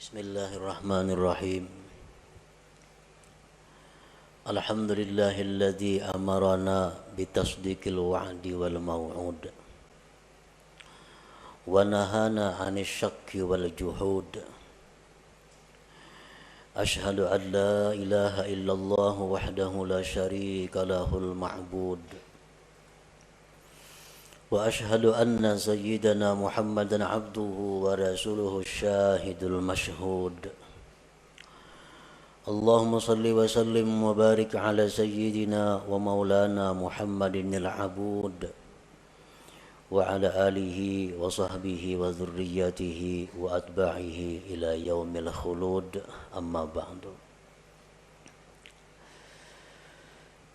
Bismillahirrahmanirrahim. Alhamdulillahilladzi amarana bitasdiqil wa'di wal maw'ud wa nahana 'anil syakki wal juhud. Ashhadu an la ilaha illallah wahdahu la syarika lahul ma'bud. Wa ashhadu anna sayyidana Muhammadan abduhu wa rasuluhu syahidul mashhud. Allahumma salli wa sallim wa barik ala sayyidina wa maulana Muhammadin al-abud wa ala alihi wa sahbihi wa dhurriyyatihi wa atba'ihi ila yaumil khulud, amma ba'du.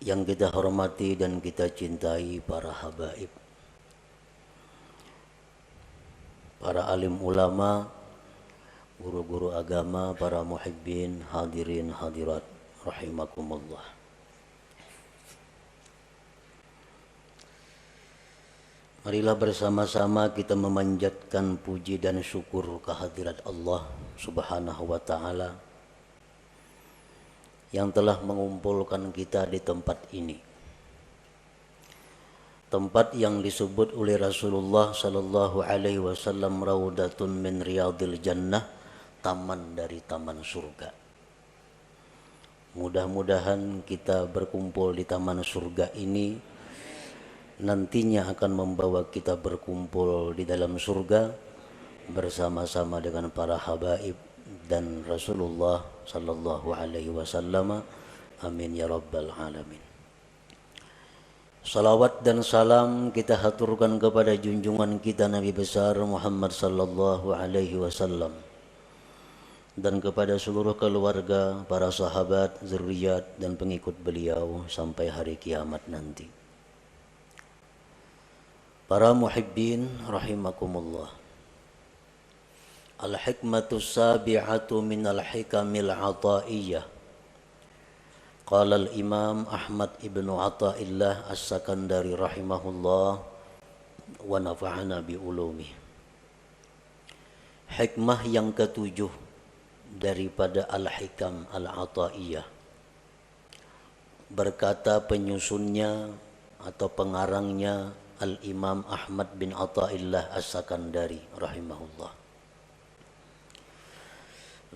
Yang kita hormati dan kita cintai para habaib, para alim ulama, guru-guru agama, para muhibbin, hadirin hadirat rahimakumullah. Marilah bersama-sama kita memanjatkan puji dan syukur kehadirat Allah Subhanahu wa taala yang telah mengumpulkan kita di tempat ini. Tempat yang disebut oleh Rasulullah sallallahu alaihi wasallam raudatun min riyadil jannah, taman dari taman surga. Mudah-mudahan kita berkumpul di taman surga ini nantinya akan membawa kita berkumpul di dalam surga bersama-sama dengan para habaib dan Rasulullah sallallahu alaihi wasallam. Amin ya rabbal alamin. Salawat dan salam kita haturkan kepada junjungan kita Nabi besar Muhammad sallallahu alaihi wasallam dan kepada seluruh keluarga, para sahabat, zuriat dan pengikut beliau sampai hari kiamat nanti. Para muhibbin rahimakumullah. Al-hikmatu sabi'atu min al-hikamil ataiyah. Qala al-imam Ahmad ibnu Athaillah as-Sakandari rahimahullah wa nafa'ana bi ulumi. Hikmah yang ketujuh daripada al-hikam al-ataiyah. Berkata penyusunnya atau pengarangnya Al-Imam Ahmad bin Athaillah as-Sakandari rahimahullah.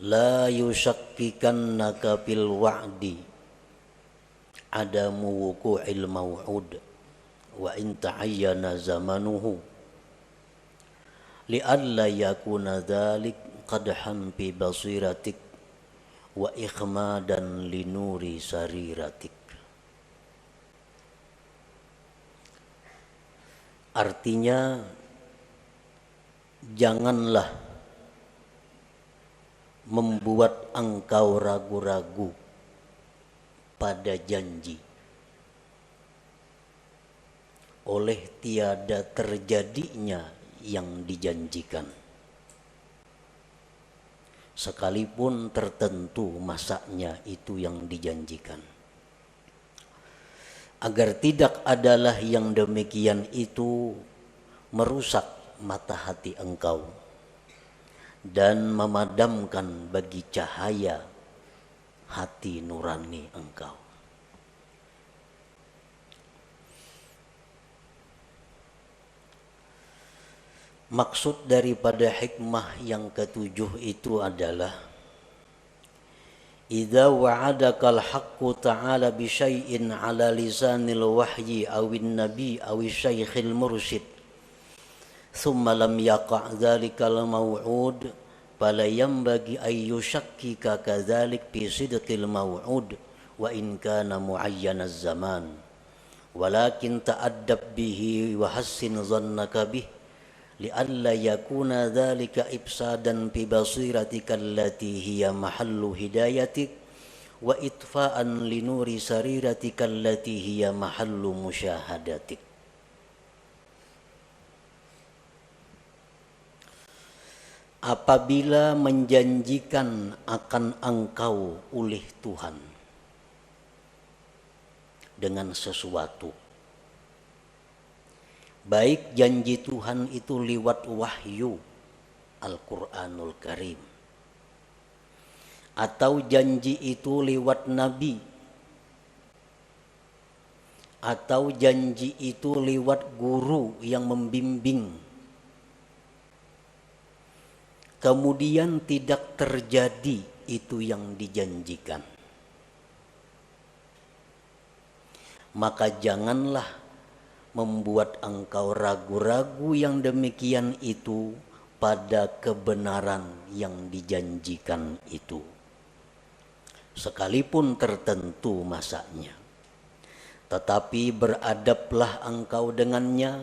La yushakkikannaka fil wa'di adamu wuqu'il maw'ud wa in ta'ayyana zamanuhu li'alla yakuna dhalik qadhan fi basiratik wa ikhmadan linuri sariratik. Artinya, janganlah membuat engkau ragu-ragu pada janji oleh tiada terjadinya yang dijanjikan, sekalipun tertentu masanya itu yang dijanjikan. Agar tidak adalah yang demikian itu merusak mata hati engkau dan memadamkan bagi cahaya hati nurani engkau. Maksud daripada hikmah yang ketujuh itu adalah idza wa'adakal haqqu ta'ala bi syai'in 'ala lisanil wahyi awin nabi awi syaikhil mursyid thumma lam yaqa' dzalikal maw'ud fala yanbaghi ay yushakkika kadzalik fi sidqil maw'ud wa in kana mu'ayyanaz zaman walakin ta'addab bihi wa hassin dhannaka bih li'alla yakuna dzalika ifsadan fi basiratika allati hiya mahallu hidayatik wa itfa'an linuri sariratika allati hiya mahallu musyahadatik. Apabila menjanjikan akan engkau oleh Tuhan dengan sesuatu, baik janji Tuhan itu lewat wahyu Al-Quranul Karim atau janji itu lewat nabi, atau janji itu lewat guru yang membimbing, kemudian tidak terjadi itu yang dijanjikan, maka janganlah membuat engkau ragu-ragu yang demikian itu pada kebenaran yang dijanjikan itu, sekalipun tertentu masanya. Tetapi beradablah engkau dengannya,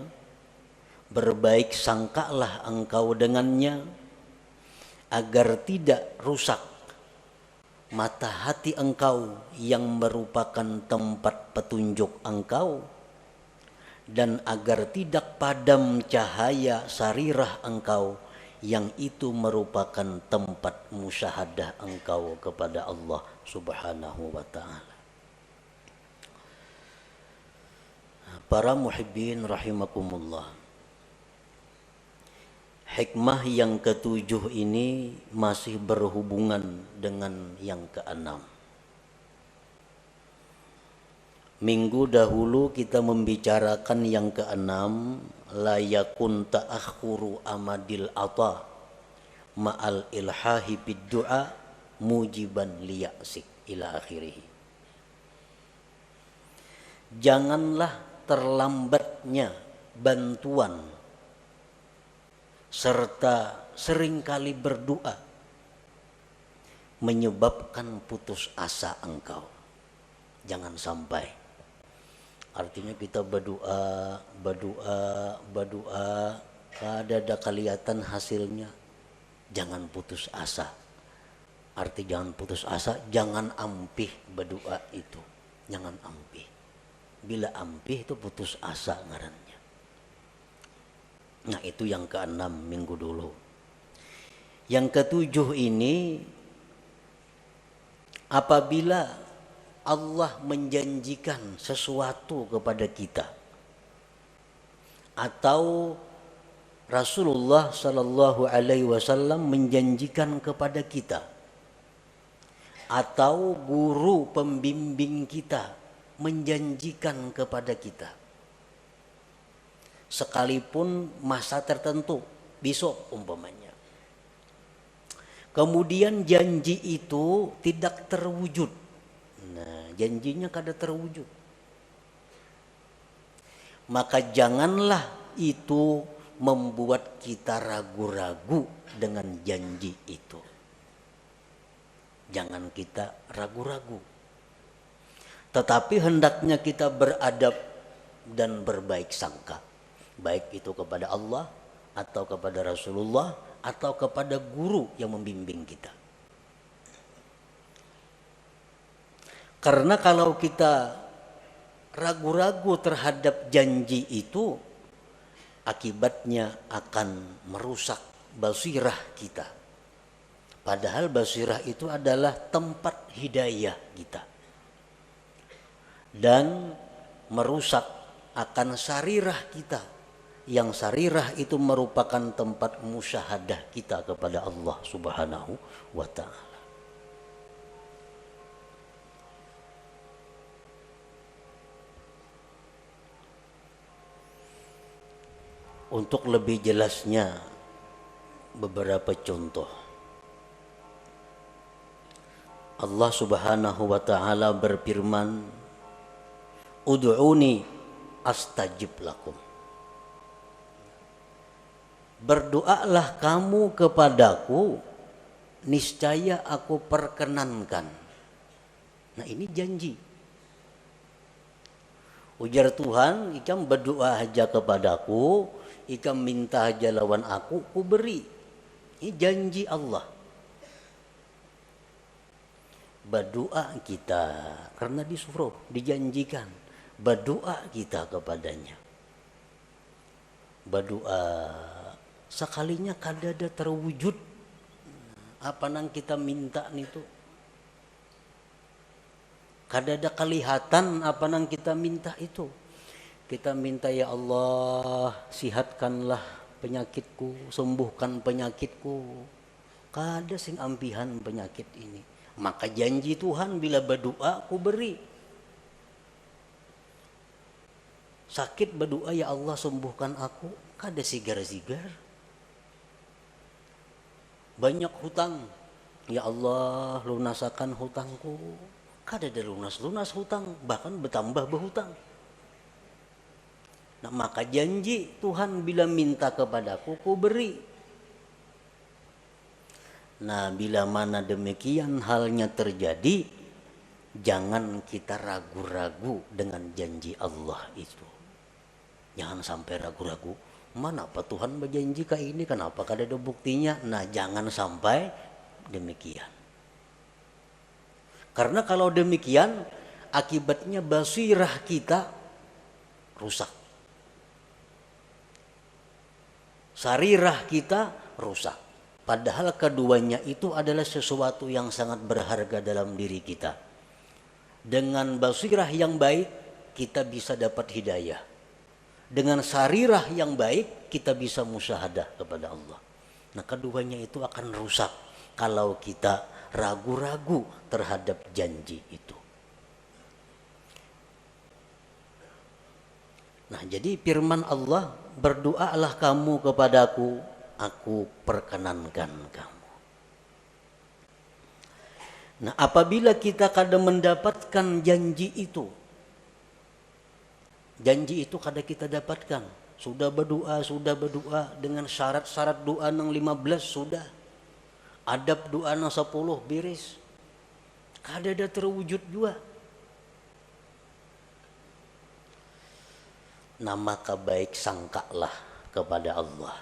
berbaik sangkalah engkau dengannya, agar tidak rusak mata hati engkau yang merupakan tempat petunjuk engkau, dan agar tidak padam cahaya sarirah engkau yang itu merupakan tempat musyahadah engkau kepada Allah Subhanahu wa ta'ala. Para muhibbin rahimakumullah, hikmah yang ketujuh ini masih berhubungan dengan yang keenam. Minggu dahulu kita membicarakan yang keenam, la yakun ta'akhuru amadil ata ma'al ilhahi bid du'a mujiban liya'sik ila akhirih. Janganlah terlambatnya bantuan serta seringkali berdoa menyebabkan putus asa engkau. Jangan sampai. Artinya kita berdoa, ada kelihatan hasilnya, jangan putus asa. Arti jangan putus asa, jangan ampih berdoa itu, jangan ampih. Bila ampih itu putus asa ngarannya. Nah itu yang keenam minggu dulu. Yang ketujuh ini, apabila Allah menjanjikan sesuatu kepada kita, atau Rasulullah Sallallahu Alaihi Wasallam menjanjikan kepada kita, atau guru pembimbing kita menjanjikan kepada kita, sekalipun masa tertentu, besok umpamanya, kemudian janji itu tidak terwujud. Nah, janjinya kada terwujud, maka janganlah itu membuat kita ragu-ragu dengan janji itu. Jangan kita ragu-ragu, tetapi hendaknya kita beradab dan berbaik sangka, baik itu kepada Allah atau kepada Rasulullah atau kepada guru yang membimbing kita. Karena kalau kita ragu-ragu terhadap janji itu, akibatnya akan merusak basirah kita. Padahal basirah itu adalah tempat hidayah kita. Dan merusak akan sarirah kita. Yang sarirah itu merupakan tempat musyahadah kita kepada Allah Subhanahu wa ta'ala. Untuk lebih jelasnya beberapa contoh. Allah Subhanahu wa ta'ala berfirman, ud'uni astajib lakum. Berdoalah kamu kepadaku, niscaya aku perkenankan. Nah ini janji. Ujar Tuhan, ikam berdoa aja kepadaku, ikam minta aja lawan aku, ku beri. Ini janji Allah. Berdoa kita, karena disuruh, dijanjikan. Berdoa kita kepadanya. Berdoa, sekalinya kadada terwujud apa nang kita minta itu. Kadada kelihatan apa nang kita minta itu. Kita minta, ya Allah, sihatkanlah penyakitku, sembuhkan penyakitku. Kada sing ampihan penyakit ini. Maka janji Tuhan bila berdoa ku beri. Sakit berdoa, ya Allah sembuhkan aku, kada sigar-sigar. Banyak hutang, ya Allah lunasakan hutangku, kada ada lunas hutang, bahkan bertambah berhutang. Nah, maka janji Tuhan bila minta kepadaku ku beri. Nah, bila mana demikian halnya terjadi, jangan kita ragu-ragu dengan janji Allah itu. Jangan sampai ragu-ragu, mana apa Tuhan berjanji kayak ini, kenapa kada ada buktinya. Nah, jangan sampai demikian. Karena kalau demikian, akibatnya basirah kita rusak. Sarirah kita rusak. Padahal keduanya itu adalah sesuatu yang sangat berharga dalam diri kita. Dengan basirah yang baik, kita bisa dapat hidayah. Dengan sarirah yang baik, kita bisa musyahadah kepada Allah. Nah, keduanya itu akan rusak kalau kita ragu-ragu terhadap janji itu. Nah, jadi firman Allah, berdoalah kamu kepadaku, aku perkenankan kamu. Nah, apabila kita kadang mendapatkan janji itu kada kita dapatkan. Sudah berdoa dengan syarat-syarat doa nang 15 sudah. Adab doa nang 10 beres. Kada ada terwujud juga. Nah, maka baik sangkalah kepada Allah.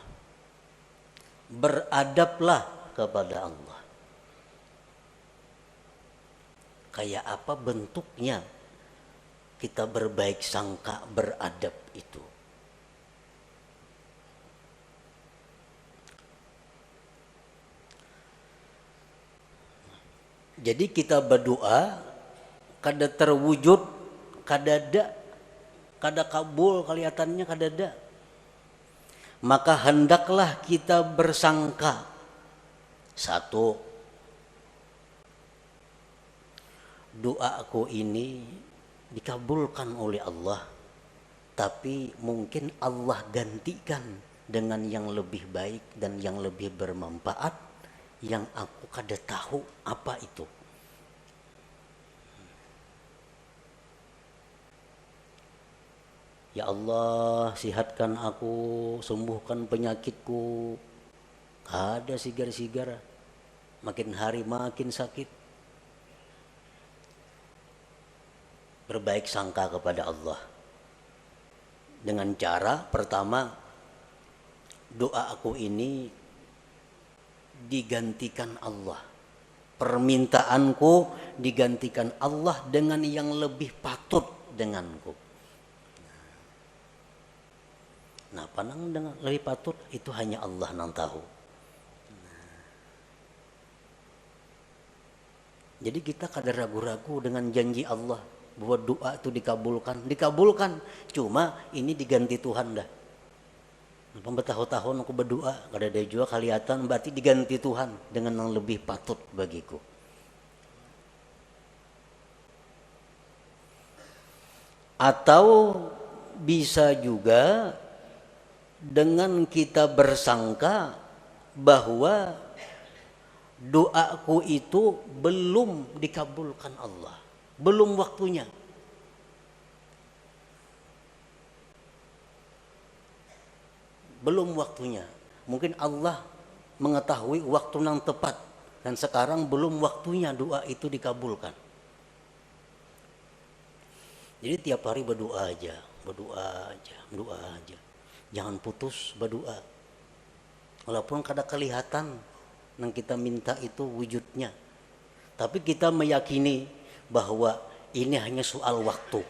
Beradablah kepada Allah. Kayak apa bentuknya kita berbaik sangka, beradab itu? Jadi kita berdoa kada terwujud, kada kabul kelihatannya, kada ada. Maka hendaklah kita bersangka, satu, doaku ini dikabulkan oleh Allah, tapi mungkin Allah gantikan dengan yang lebih baik dan yang lebih bermanfaat yang aku kada tahu apa itu. Ya Allah, sihatkan aku, sembuhkan penyakitku. Ada sigar-sigar, makin hari makin sakit. Berbaik sangka kepada Allah dengan cara pertama, doa aku ini digantikan Allah, permintaanku digantikan Allah dengan yang lebih patut denganku. Nah, panang dengan lebih patut itu hanya Allah yang tahu. Jadi kita kada ragu-ragu dengan janji Allah bahwa doa itu dikabulkan. Cuma ini diganti Tuhan dah. Bertahun-tahun aku berdoa, kada ada juga kelihatan, berarti diganti Tuhan dengan yang lebih patut bagiku. Atau bisa juga dengan kita bersangka bahwa doaku itu belum dikabulkan Allah, belum waktunya. Belum waktunya. Mungkin Allah mengetahui waktu yang tepat dan sekarang belum waktunya doa itu dikabulkan. Jadi tiap hari berdoa aja. Jangan putus berdoa. Walaupun kada kelihatan yang kita minta itu wujudnya, tapi kita meyakini bahwa ini hanya soal waktu.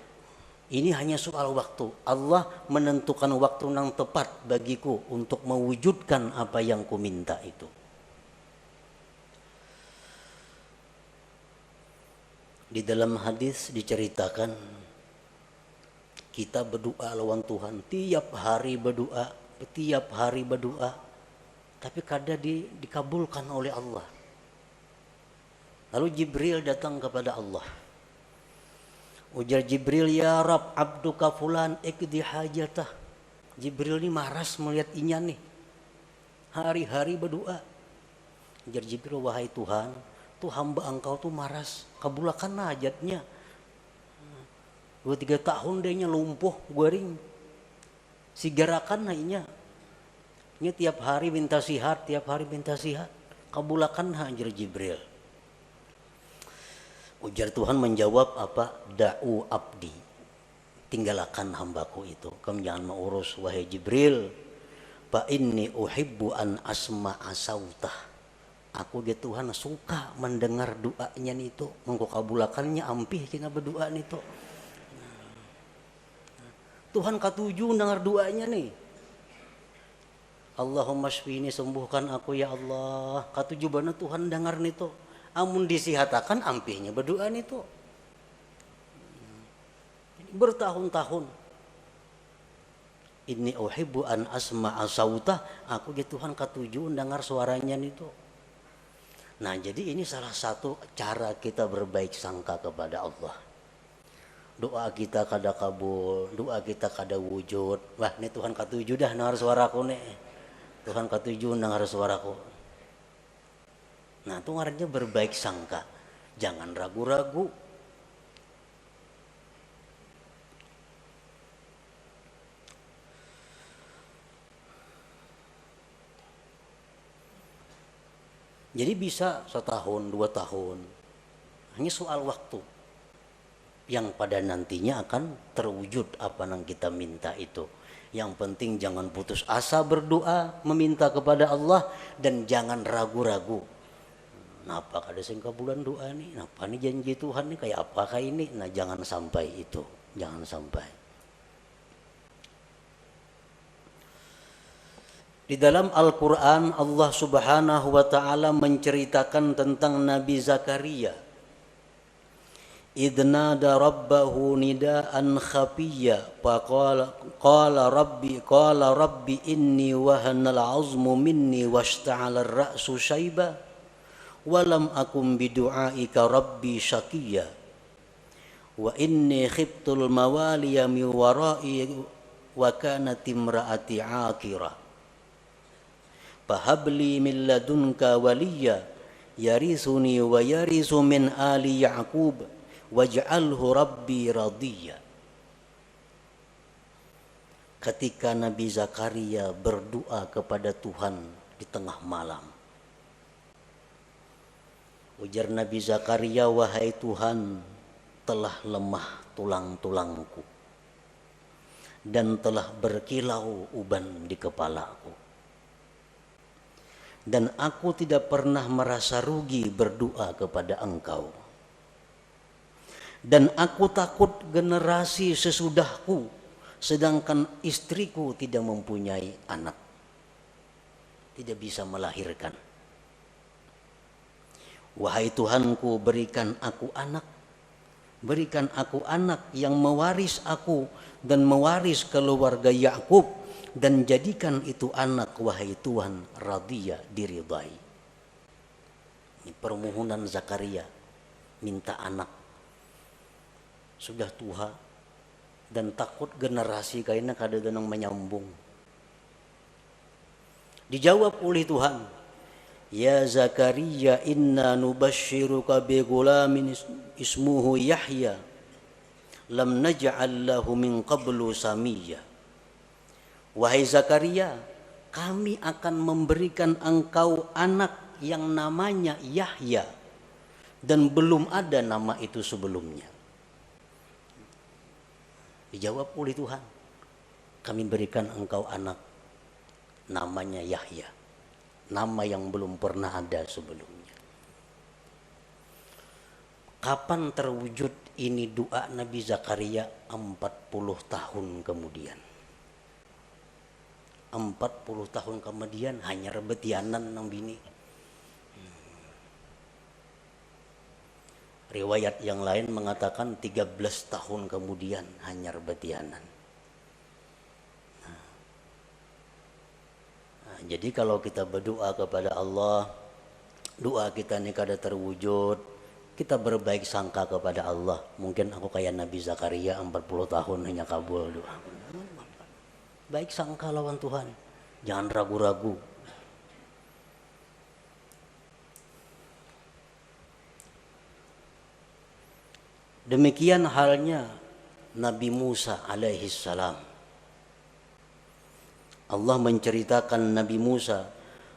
Ini hanya soal waktu. Allah menentukan waktu yang tepat bagiku untuk mewujudkan apa yang ku minta itu. Di dalam hadis diceritakan kita berdoa lawan Tuhan, tiap hari berdoa, tapi kadang dikabulkan oleh Allah. Lalu Jibril datang kepada Allah. Ujar Jibril, ya Rab, abduka fulan ikdi hajatah. Jibril ini maras melihat inya nih. Hari-hari berdoa. Ujar Jibril, wahai Tuhan, tuh hamba engkau tuh maras, kabulkan hajatnya. 2-3 tahun dehnya lumpuh, guring. Sigarakan inya. Ini tiap hari minta sihat, kabulkan hajar Jibril. Ujar Tuhan menjawab apa? Da'u abdi. Tinggalkan hambaku itu. Kamu jangan mengurus wahai Jibril. Fa inni uhibbu an asma'a sautah. Aku dia Tuhan suka mendengar doanya itu, mengkabulakannya ampih kena berdoa itu. Tuhan katuju dengar doanya nih. Allahumma shfini, sembuhkan aku ya Allah. Katuju bana Tuhan dengar nito. Amun disihatakan ampihnya berdoa nito. Bertahun-tahun. Inni uhibbu an asma'a sautah. Aku dia Tuhan katuju dengar suaranya nito. Nah, jadi ini salah satu cara kita berbaik sangka kepada Allah. Doa kita kada kabul, doa kita kada wujud. Wah, ini Tuhan katuju dah dengar suaraku nih. Tuhan katuju dengar suaraku. Nah, itu artinya berbaik sangka. Jangan ragu-ragu. Jadi bisa 1 tahun, 2 tahun. Hanya soal waktu. Yang pada nantinya akan terwujud apa yang kita minta itu. Yang penting jangan putus asa berdoa, meminta kepada Allah. Dan jangan ragu-ragu. Napa kada sing kabulan doa nih? Napa nih janji Tuhan nih kayak apakah ini? Nah, jangan sampai itu. Jangan sampai. Di dalam Al-Quran Allah subhanahu wa ta'ala menceritakan tentang Nabi Zakaria. Idnada rabbahu nida'an khafiyya qala rabbi inni wahanal azmu minni washta'ala ar-ra'su shayba walam akum bidu'aika rabbi syakiyya wa inni khiftul mawaliya min wara'i wa kanat imra'ati 'aqira fahabli min ladunka waliya yarisuni wa yarisu min ali ya'qub waj'alhu rabbi radiyya. Ketika Nabi Zakaria berdoa kepada Tuhan di tengah malam, ujar Nabi Zakaria, wahai Tuhan, telah lemah tulang-tulangku dan telah berkilau uban di kepalaku. Dan aku tidak pernah merasa rugi berdoa kepada Engkau. Dan aku takut generasi sesudahku, sedangkan istriku tidak mempunyai anak, tidak bisa melahirkan. Wahai Tuhanku, berikan aku anak yang mewaris aku dan mewaris keluarga Yakub. Dan jadikan itu anak, wahai Tuhan, radiyah, diridai. Ini permohonan Zakaria, minta anak. Sudah tua dan takut generasi kayaknya kada denang menyambung. Dijawab oleh Tuhan, ya Zakaria, inna nubashiruka bi gulamin ismuhu Yahya lam naj'al lahu min qablu samiyya. Wahai Zakaria, kami akan memberikan engkau anak yang namanya Yahya dan belum ada nama itu sebelumnya. Dijawab oleh Tuhan, kami berikan engkau anak namanya Yahya, nama yang belum pernah ada sebelumnya. Kapan terwujud ini doa Nabi Zakaria? 40 tahun kemudian. 40 tahun kemudian hanya rebetianan nang bini. Riwayat yang lain mengatakan 13 tahun kemudian hanya rebetianan. Nah, jadi kalau kita berdoa kepada Allah, doa kita ini kada terwujud, Kita berbaik sangka kepada Allah. Mungkin aku kayak Nabi Zakaria 40 tahun hanya kabul doa. Baik sangka lawan Tuhan. Jangan ragu-ragu. Demikian halnya Nabi Musa alaihi salam. Allah menceritakan Nabi Musa,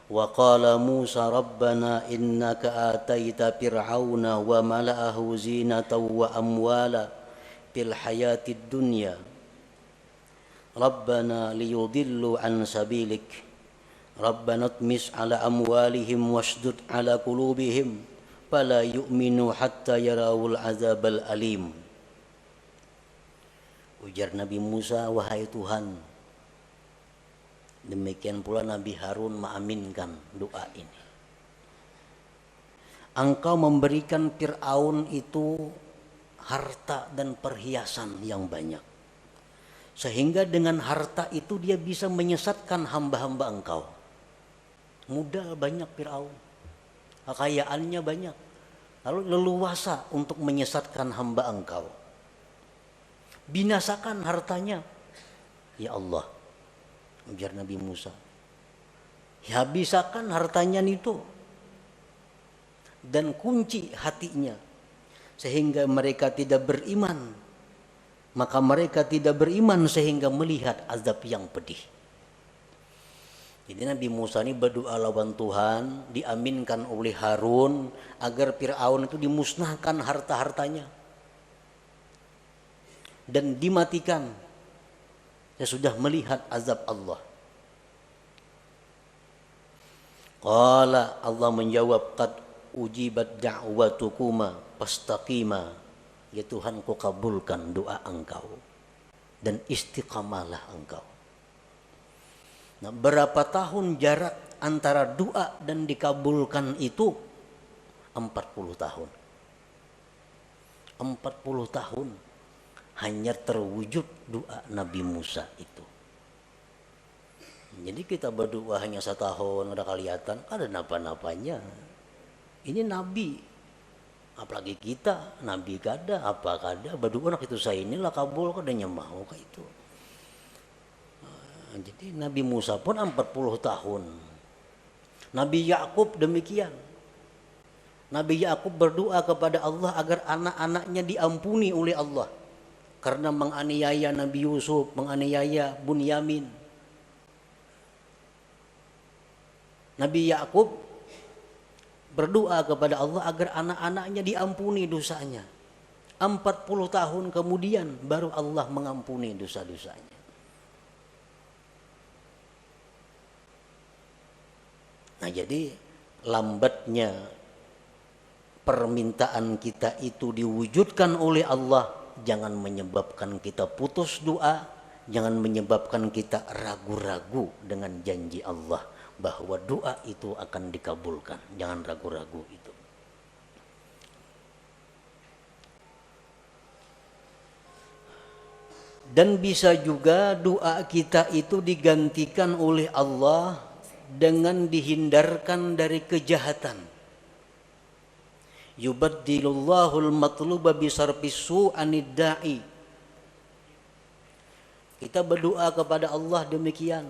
wa qala Musa rabbana innaka ataita fir'auna wa mala'ahu zinatan wa amwala fil hayatid dunya rabbana liyudillu an sabilik rabbana tmis ala amwalihim washdud ala qulubihim fala yu'minu hatta yarawul azabal alim. Ujar Nabi Musa, wahai Tuhan. Demikian pula Nabi Harun mengaminkan doa ini. Engkau memberikan Fir'aun itu harta dan perhiasan yang banyak. Sehingga dengan harta itu dia bisa menyesatkan hamba-hamba engkau. Modal banyak Fir'aun. Kekayaannya banyak. Lalu leluasa untuk menyesatkan hamba engkau. Binasakan hartanya. Ya Allah. Ujar Nabi Musa, ya bisakan hartanya itu dan kunci hatinya sehingga mereka tidak beriman, maka mereka tidak beriman sehingga melihat azab yang pedih. Jadi Nabi Musa ini berdoa lawan Tuhan, diaminkan oleh Harun agar Fir'aun itu dimusnahkan harta-hartanya dan dimatikan. Saya sudah melihat azab Allah. Qala, Allah menjawab, qad ujibat da'watukuma fastaqima. Ya Tuhan, ku kabulkan doa engkau dan istiqamalah engkau. Nah, berapa tahun jarak antara doa dan dikabulkan itu? 40 tahun. 40 tahun hanya terwujud doa Nabi Musa itu. Jadi kita berdoa hanya 1 tahun, ada kelihatan, ada napa-napanya. Ini Nabi, apalagi kita, Nabi kada, apa kada, berdoa nak itu saya inilah kabul, kadanya mau kayak itu. Jadi Nabi Musa pun 40 tahun. Nabi Yakub demikian. Nabi Yakub berdoa kepada Allah agar anak-anaknya diampuni oleh Allah. Karena menganiaya Nabi Yusuf, menganiaya Bunyamin. Nabi Yakub berdoa kepada Allah agar anak-anaknya diampuni dosanya. 40 tahun kemudian baru Allah mengampuni dosa-dosanya. Nah, jadi lambatnya permintaan kita itu diwujudkan oleh Allah jangan menyebabkan kita putus doa, jangan menyebabkan kita ragu-ragu dengan janji Allah bahwa doa itu akan dikabulkan. Jangan ragu-ragu itu. Dan bisa juga doa kita itu digantikan oleh Allah dengan dihindarkan dari kejahatan. Yubaddilullahu al-matluba bisarfis su'anid da'i. Kita berdoa kepada Allah demikian.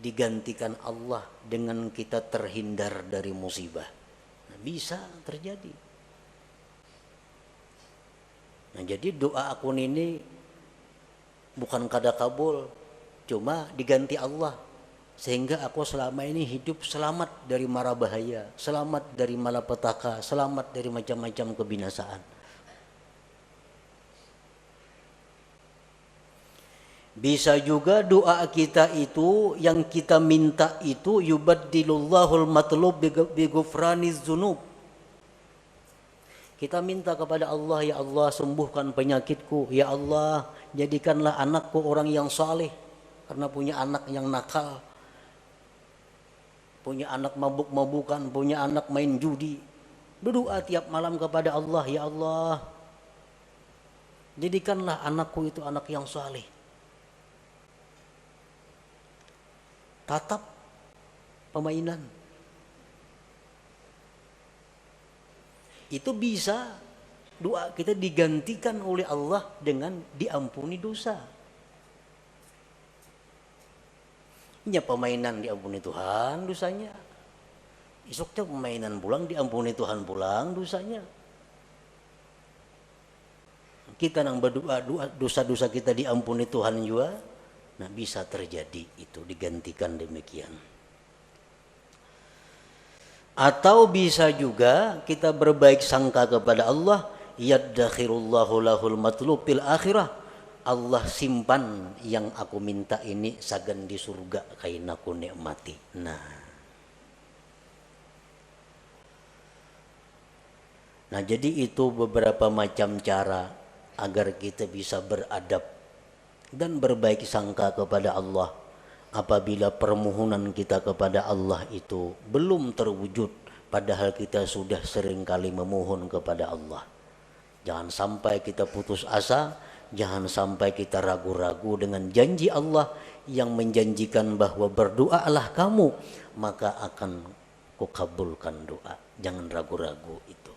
Digantikan Allah dengan kita terhindar dari musibah. Nah, bisa terjadi. Nah, jadi doa akun ini bukan kada kabul, cuma diganti Allah. Sehingga aku selama ini hidup selamat dari mara bahaya, selamat dari malapetaka, selamat dari macam-macam kebinasaan. Bisa juga doa kita itu yang kita minta itu yubaddilullahu al-matlub bi ghufraniz dzunub. Kita minta kepada Allah, ya Allah sembuhkan penyakitku, ya Allah jadikanlah anakku orang yang saleh karena punya anak yang nakal. Punya anak mabuk-mabukan, punya anak main judi. Berdoa tiap malam kepada Allah, ya Allah jadikanlah anakku itu anak yang saleh. Tatap pemainan. Itu bisa doa kita digantikan oleh Allah dengan diampuni dosa. Ini permainan diampuni Tuhan dosanya. Esoknya permainan pulang diampuni Tuhan pulang dosanya. Kita nang berdoa dosa-dosa kita diampuni Tuhan juga. Nah bisa terjadi itu digantikan demikian. Atau bisa juga kita berbaik sangka kepada Allah, yaddakhirullahu lahul matlub fil akhirah. Allah simpan yang aku minta ini sagan di surga kain aku nikmati. Nah jadi itu beberapa macam cara agar kita bisa beradab dan berbaik sangka kepada Allah. Apabila permohonan kita kepada Allah itu belum terwujud, padahal kita sudah seringkali memohon kepada Allah. Jangan sampai kita putus asa, jangan sampai kita ragu-ragu dengan janji Allah yang menjanjikan bahwa berdoalah kamu, maka akan kukabulkan doa. Jangan ragu-ragu itu.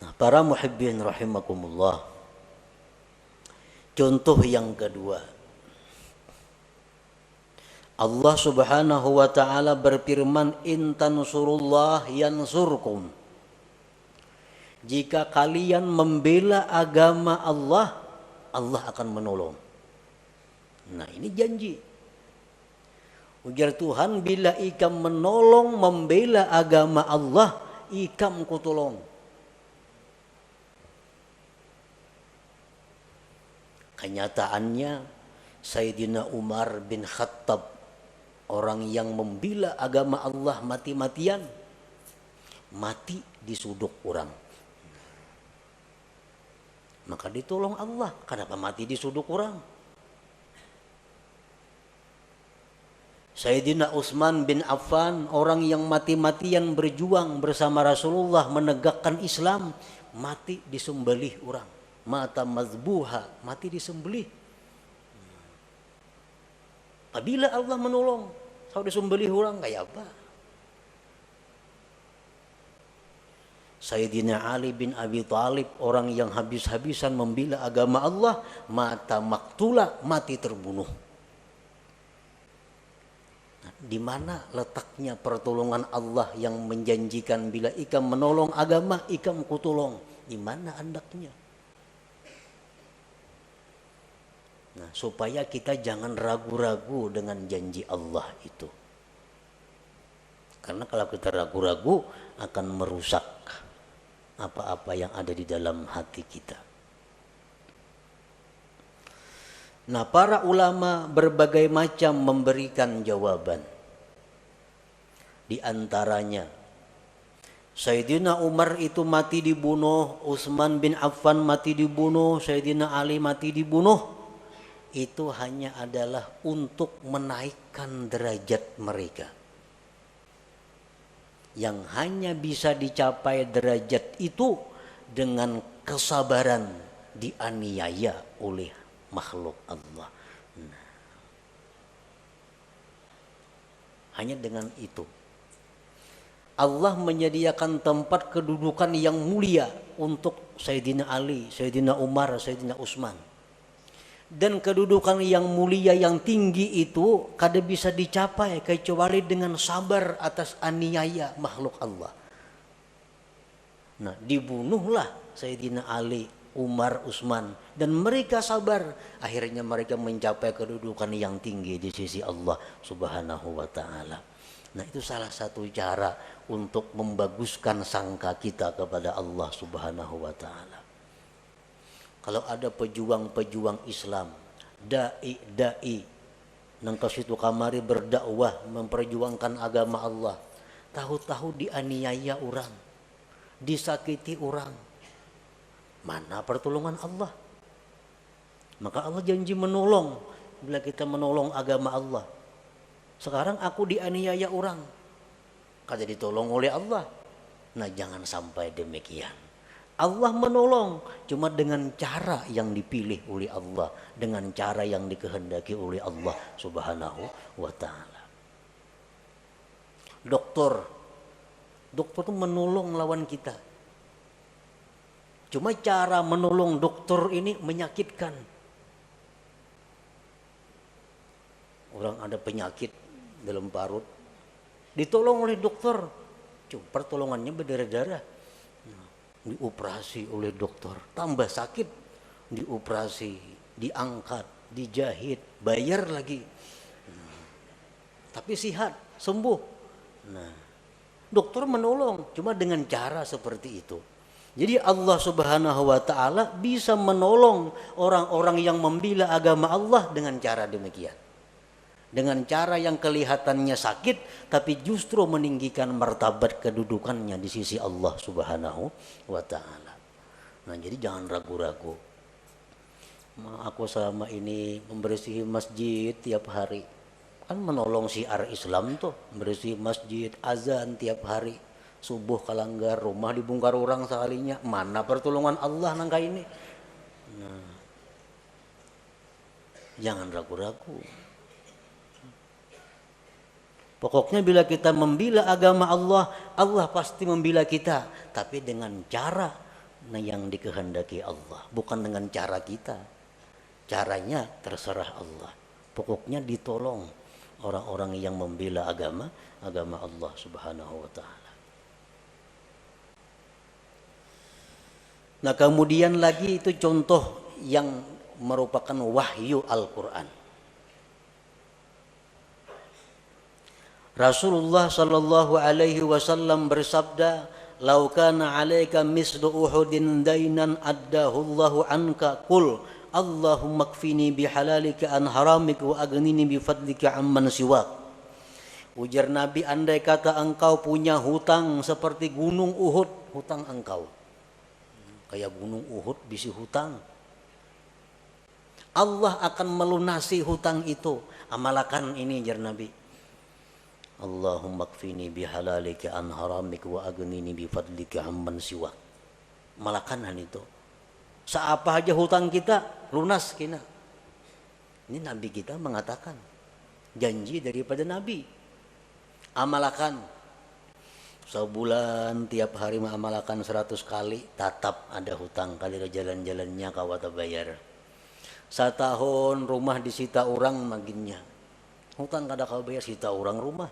Nah, para muhibbin rahimakumullah. Contoh yang kedua. Allah Subhanahu wa taala berfirman, "In tansurullah yansurkum." Jika kalian membela agama Allah, Allah akan menolong. Nah, ini janji. Ujar Tuhan, bila ikam menolong membela agama Allah, ikam kutolong. Kenyataannya Sayyidina Umar bin Khattab, orang yang membela agama Allah mati-matian, mati disuduk orang. Maka ditolong Allah. Kenapa mati disuduk orang? Sayyidina Utsman bin Affan, orang yang mati-matian berjuang bersama Rasulullah menegakkan Islam, mati disembelih orang. Mata mazbuha, mati disembelih. Apabila Allah menolong, kalau disembelih orang kayak apa? Sayyidina Ali bin Abi Thalib, orang yang habis-habisan membela agama Allah, mata maktula, mati terbunuh. Nah, di mana letaknya pertolongan Allah yang menjanjikan bila ikam menolong agama, ikam kutolong? Di mana andaknya? Nah, supaya kita jangan ragu-ragu dengan janji Allah itu. Karena kalau kita ragu-ragu akan merusak apa-apa yang ada di dalam hati kita. Nah, para ulama berbagai macam memberikan jawaban. Di antaranya, Sayyidina Umar itu mati dibunuh, Utsman bin Affan mati dibunuh, Sayyidina Ali mati dibunuh. Itu hanya adalah untuk menaikkan derajat mereka. Yang hanya bisa dicapai derajat itu dengan kesabaran dianiaya oleh makhluk Allah. Nah, hanya dengan itu. Allah menyediakan tempat kedudukan yang mulia untuk Sayyidina Ali, Sayyidina Umar, Sayyidina Utsman. Dan kedudukan yang mulia yang tinggi itu kada bisa dicapai kecuali dengan sabar atas aniaya makhluk Allah. Nah, dibunuhlah Sayyidina Ali, Umar, Utsman, dan mereka sabar. Akhirnya mereka mencapai kedudukan yang tinggi di sisi Allah Subhanahu wa taala. Nah, itu salah satu cara untuk membaguskan sangka kita kepada Allah Subhanahu wa taala. Kalau ada pejuang-pejuang Islam, dai-dai nang kasitu kamari berdakwah memperjuangkan agama Allah, tahu-tahu dianiaya orang, disakiti orang, mana pertolongan Allah? Maka Allah janji menolong bila kita menolong agama Allah. Sekarang aku dianiaya orang, kada ditolong oleh Allah. Nah, jangan sampai demikian. Allah menolong cuma dengan cara yang dipilih oleh Allah, dengan cara yang dikehendaki oleh Allah Subhanahu wa taala. Dokter Dokter itu menolong lawan kita. Cuma cara menolong dokter ini menyakitkan. Orang ada penyakit dalam parut, ditolong oleh dokter. Cuma pertolongannya berdarah-darah. Dioperasi oleh dokter, tambah sakit, dioperasi, diangkat, dijahit, bayar lagi. Tapi sehat, sembuh. Nah, dokter menolong, cuma dengan cara seperti itu. Jadi Allah Subhanahu wa Ta'ala bisa menolong orang-orang yang membela agama Allah dengan cara demikian. Dengan cara yang kelihatannya sakit, tapi justru meninggikan martabat kedudukannya di sisi Allah Subhanahu wa Ta'ala. Nah, jadi jangan ragu-ragu. Aku selama ini membersihi masjid tiap hari, kan menolong syiar Islam tuh, membersihi masjid, azan tiap hari, subuh kalanggar, rumah dibongkar orang sekalinya. Mana pertolongan Allah nangka ini? Nah, jangan ragu-ragu. Pokoknya bila kita membela agama Allah, Allah pasti membela kita, tapi dengan cara yang dikehendaki Allah, bukan dengan cara kita. Caranya terserah Allah. Pokoknya ditolong orang-orang yang membela agama Allah Subhanahu wa Ta'ala. Nah, kemudian lagi itu contoh yang merupakan wahyu Al-Quran. Rasulullah sallallahu alaihi wasallam bersabda, "Lau kana 'alaika mislu Uhudin dainan addahu Allahu anka, qul Allahumma kfini bihalalika an haramika wa aghnini bifadlika amman siwak." Ujar Nabi, andai kata engkau punya hutang seperti gunung Uhud, hutang engkau kayak gunung Uhud bisi hutang, Allah akan melunasi hutang itu. Amalkan ini, ujar Nabi, Allahumma kfini bihalalika an haramika wa aghnini bifadlika amman siwak. Malakanan itu. Seapa aja hutang kita lunas kina. Ini Nabi kita mengatakan, janji daripada Nabi. Amalkan. Sebulan tiap hari mengamalkan 100 kali, tatap ada hutang kali jalan-jalannya kawata bayar. Setahun rumah disita orang maginnya. Hutang kada kau bayar, sita orang rumah.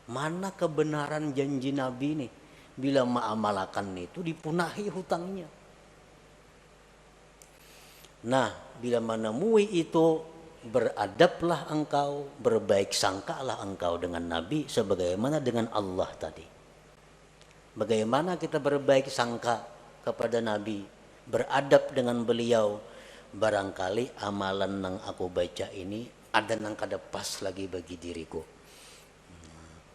Mana kebenaran janji Nabi nih? Bila mengamalkan itu dipunahi hutangnya. Nah, bila menemui itu, beradablah engkau, berbaik sangkalah engkau dengan Nabi sebagaimana dengan Allah tadi. Bagaimana kita berbaik sangka kepada Nabi, beradab dengan beliau, barangkali amalan yang aku baca ini ada yang kada pas lagi bagi diriku.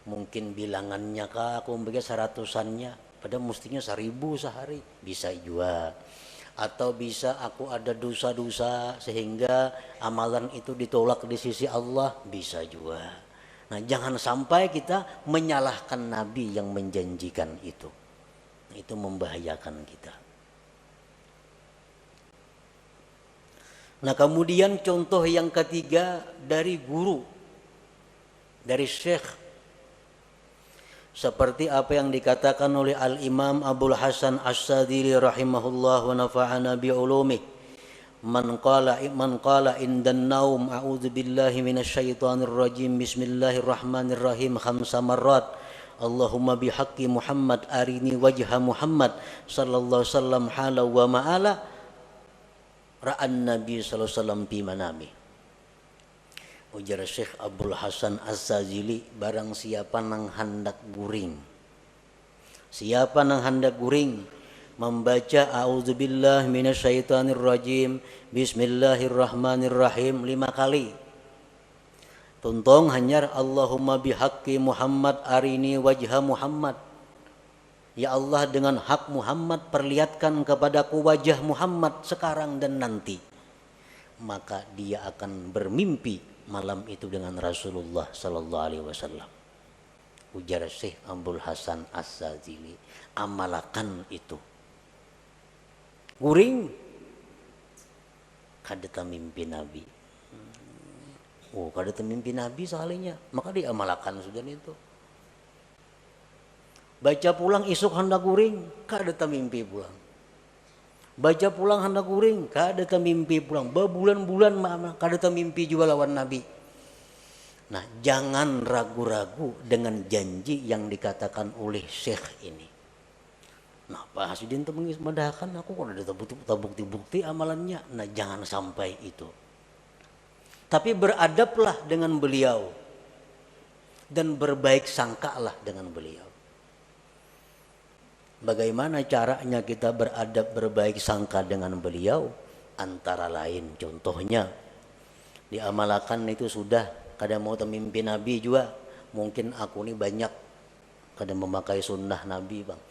Mungkin bilangannya kah aku membaca 100-annya, padahal mestinya 1000 sehari, bisa juga. Atau bisa aku ada dosa-dosa sehingga amalan itu ditolak di sisi Allah, bisa juga. Nah, jangan sampai kita menyalahkan Nabi yang menjanjikan itu. Itu membahayakan kita. Nah, kemudian contoh yang ketiga dari guru, dari syekh. Seperti apa yang dikatakan oleh Al-Imam Abul Hasan As-Sadili rahimahullah wa nafa'ana bi'ulumih. Man qala indan naum a'udzu billahi minasyaitonir rajim bismillahirrahmanirrahim 5 marrat. Allahumma bihaqqi Muhammad arini wajha Muhammad sallallahu alaihi wasallam hala wa ma'ala ra'an nabi sallallahu alaihi wasallam fi manami. Ujar Syekh Abdul Hasan Az-Zazili, barang siapa nang hendak guring, siapa nang hendak guring membaca a'udzubillahi minasyaitonirrajim bismillahirrahmanirrahim 5 kali, tuntong hanyar Allahumma bihaqqi Muhammad arini wajha Muhammad, ya Allah dengan hak Muhammad perlihatkan kepadaku wajah Muhammad sekarang dan nanti, maka dia akan bermimpi malam itu dengan Rasulullah sallallahu alaihi wasallam. Ujar Syekh Abdul Hasan As-Sazili, amalkan itu. Guring kada mimpi Nabi. Oh, kada mimpi Nabi sekalinya, maka diamalkan sudah itu. Baca pulang isuk hendak guring, kada mimpi pulang. Baca pulang hendak guring, kada mimpi pulang. Berbulan-bulan kada mimpi juga lawan Nabi. Nah, jangan ragu-ragu dengan janji yang dikatakan oleh Syekh ini. Nah, Pak Hasidin itu mengismadahkan aku kalau ada bukti-bukti amalannya. Nah, jangan sampai itu. Tapi beradablah dengan beliau dan berbaik sangkalah dengan beliau. Bagaimana caranya kita beradab berbaik sangka dengan beliau? Antara lain contohnya diamalkan itu sudah kada mau mimpi Nabi juga. Mungkin aku ini banyak kada memakai sunnah Nabi bang.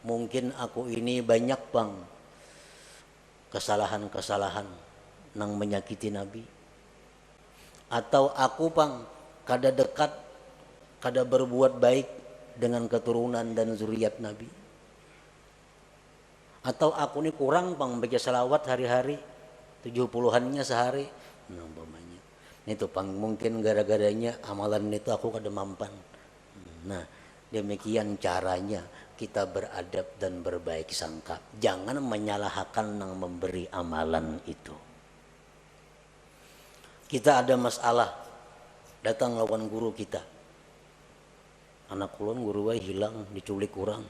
Mungkin aku ini banyak bang kesalahan-kesalahan nang menyakiti Nabi. Atau aku bang kada dekat, kada berbuat baik dengan keturunan dan zuriat Nabi. Atau aku ini kurang bang baca salawat hari-hari 70-annya sehari. Nah, umpamanya itu bang mungkin gara-garanya amalan itu aku kada mampan. Nah, demikian caranya kita beradab dan berbaik sangka. Jangan menyalahkan yang memberi amalan itu. Kita ada masalah, datang lawan guru kita. Anak kulon guru wae hilang, diculik kurang.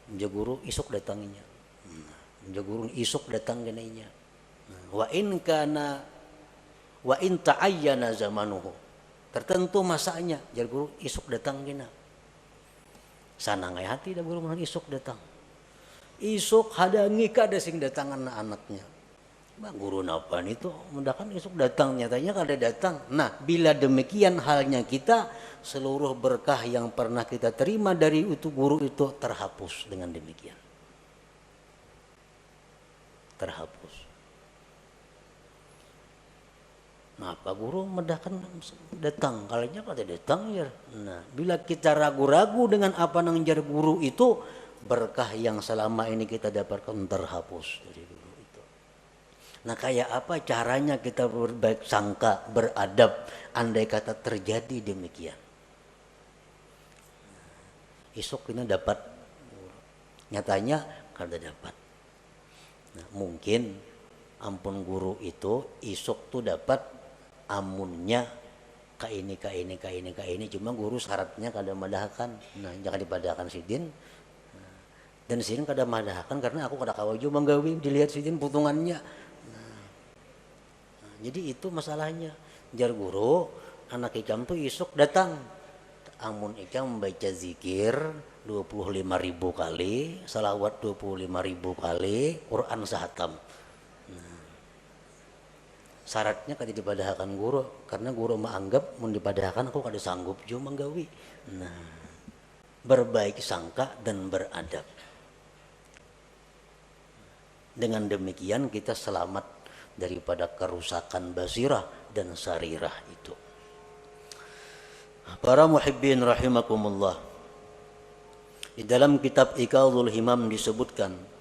Menja guru isuk datanginya. Menja guru isuk datang genainya. Wa in ta'ayyana zamanuhu. Tertentu masanya, jar guru isuk datang gena. Sana ngai hati dah guru mana isuk datang. Isuk hadangi kada sing datangan anaknya. Bang guru napan itu mendakan isuk datang, nyatanya kada datang. Nah, bila demikian halnya kita, seluruh berkah yang pernah kita terima dari itu guru itu terhapus dengan demikian. Terhapus. Nah, Pak Guru mendakan datang, kalanya kada datang ya. Nah, bila kita ragu-ragu dengan apa nang jar guru itu, berkah yang selama ini kita dapatkan terhapus dari guru itu. Nah, kayak apa caranya kita berbaik sangka, beradab, andai kata terjadi demikian. Isuk ini dapat, nyatanya kada dapat. Nah, mungkin ampun guru itu isuk tuh dapat amunnya ka ini cuma guru syaratnya kada madahkan. Nah, jangan dipadahkan sidin. Dan sidin kada madahkan karena aku kada kawaju manggawi dilihat sidin putungannya. Nah, jadi itu masalahnya. Jar guru anak ikam tuh isuk datang. Amun ikam membaca zikir 25.000 kali, salawat 25.000 kali, Quran sahatam. Syaratnya kada dipadahkan guru karena guru menganggap mun dipadahkan aku kada sanggup juga manggawi. Nah, berbaik sangka dan beradab. Dengan demikian kita selamat daripada kerusakan basirah dan sarirah itu. Para muhibbin rahimakumullah. Di dalam kitab Iqadhul Himam disebutkan,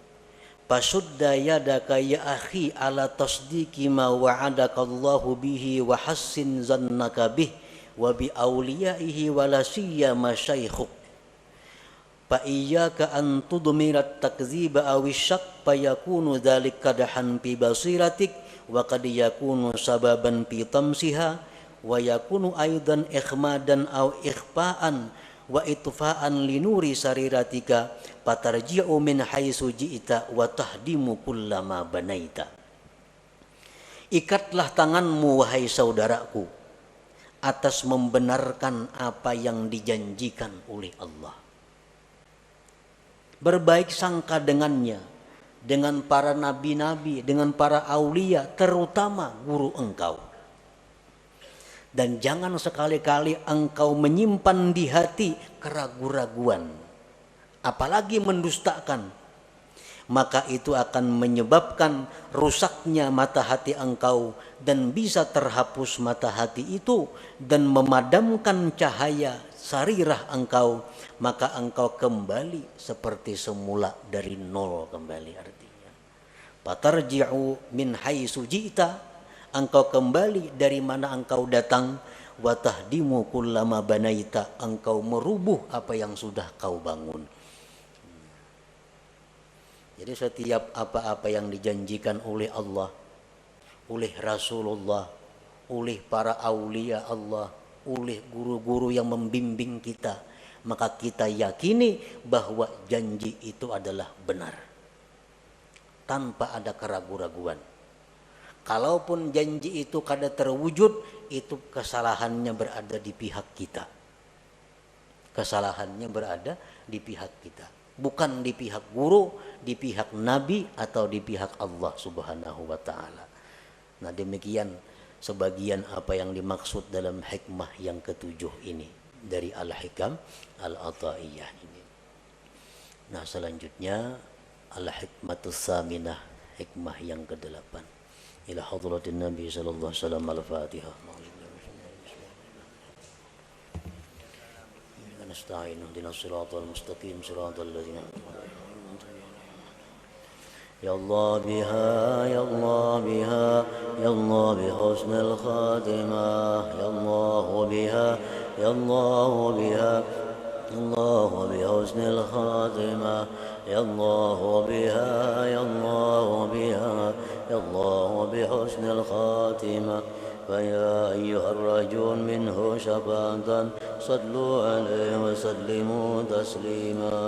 Pasudda yadaka ya akhi ala tasdiki ma wa'adaka Allahu bihi wa hassin zannaka bih wa bi awliyaihi wa la siyama syaikhuk. Fa iyyaka an tudmirat takdziba aw syak fa yakunu dzalika kadahan fi basiratik wa qad yakunu sababan fi tamsiha wa yakunu aidan ikhmadan aw ikhfa'an wa itfa'an linuri sariratika patarji'u min haitsu ji'ta wa tahdimu kullama banaita. Ikatlah tanganmu wahai saudaraku atas membenarkan apa yang dijanjikan oleh Allah. Berbaik sangka dengannya, dengan para nabi-nabi, dengan para aulia, terutama guru engkau. Dan jangan sekali-kali engkau menyimpan di hati keraguan-raguan, apalagi mendustakan, maka itu akan menyebabkan rusaknya mata hati engkau dan bisa terhapus mata hati itu dan memadamkan cahaya sarirah engkau, maka engkau kembali seperti semula dari nol kembali. Artinya patarji'u min haitsu ji'ta, engkau kembali dari mana engkau datang, wa tahdimu kullama banaita, engkau merubuh apa yang sudah kau bangun. Jadi setiap apa-apa yang dijanjikan oleh Allah, oleh Rasulullah, oleh para aulia Allah, oleh guru-guru yang membimbing kita, maka kita yakini bahwa janji itu adalah benar tanpa ada keraguan-raguan. Kalaupun janji itu kada terwujud, itu kesalahannya berada di pihak kita. Kesalahannya berada di pihak kita, bukan di pihak guru, di pihak Nabi, atau di pihak Allah Subhanahu wa ta'ala. Nah, demikian sebagian apa yang dimaksud dalam hikmah yang ketujuh ini dari Al-Hikam Al-Ata'iyah ini. Nah, selanjutnya Al-Hikmatus Saminah, hikmah yang ke-8. Ila hadratin Nabi sallallahu alaihi wasallam. Al-Fatihah. نستعين اهدنا الصراط المستقيم صراط الذين يا الله بها يا الله بها يا الله بحسن الخاتمة يا الله بها يا الله بها يا الله بحسن الخاتمة يا الله بها يا الله بها يا الله بحسن الخاتمة فيا أيها الرجل منه شفاعة صلوا عليه وسلموا تسليما